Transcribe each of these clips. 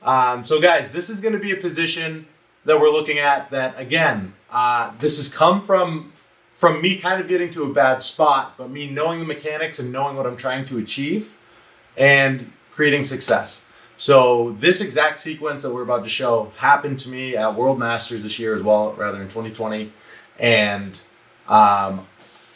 So guys, this is going to be a position that we're looking at that, again, this has come from me kind of getting to a bad spot, but me knowing the mechanics and knowing what I'm trying to achieve and creating success. So this exact sequence that we're about to show happened to me at World Masters this year as well, rather in 2020. And I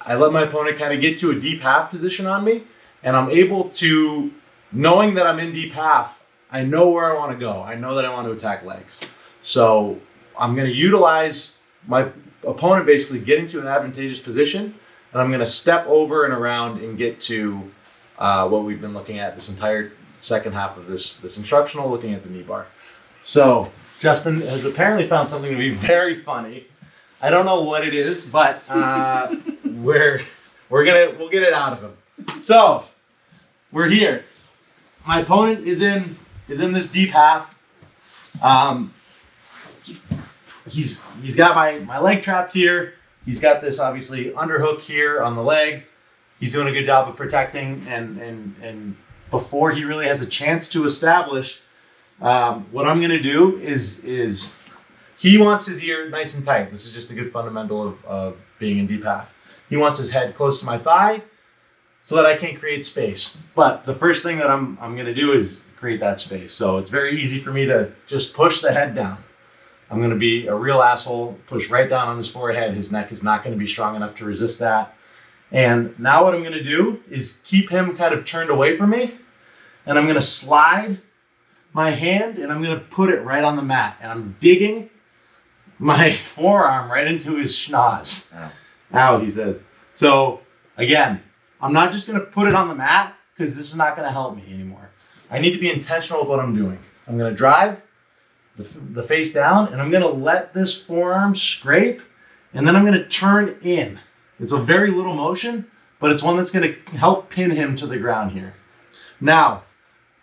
let my opponent kind of get to a deep half position on me, and I'm able to, knowing that I'm in deep half, I know where I want to go. I know that I want to attack legs. So I'm going to utilize my opponent basically getting to an advantageous position, and I'm going to step over and around and get to what we've been looking at this entire second half of this instructional, looking at the knee bar. So Justin has apparently found something to be very funny. I don't know what it is, but we'll get it out of him. So we're here. My opponent is in this deep half. He's got my leg trapped here. He's got this obviously underhook here on the leg. He's doing a good job of protecting, and before he really has a chance to establish, what I'm gonna do is he wants his ear nice and tight. This is just a good fundamental of being in deep half. He wants his head close to my thigh so that I can create space. But the first thing that I'm gonna do is create that space. So it's very easy for me to just push the head down. I'm gonna be a real asshole, push right down on his forehead. His neck is not gonna be strong enough to resist that. And now what I'm gonna do is keep him kind of turned away from me, and I'm gonna slide my hand and I'm gonna put it right on the mat, and I'm digging my forearm right into his schnoz. Ow, he says. So again, I'm not just gonna put it on the mat because this is not gonna help me anymore. I need to be intentional with what I'm doing. I'm gonna drive the face down, and I'm gonna let this forearm scrape, and then I'm gonna turn in. It's a very little motion, but it's one that's gonna help pin him to the ground here. Now,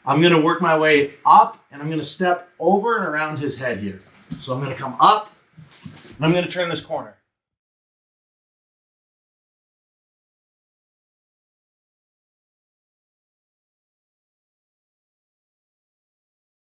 I'm gonna work my way up, and I'm gonna step over and around his head here. So I'm gonna come up, and I'm gonna turn this corner.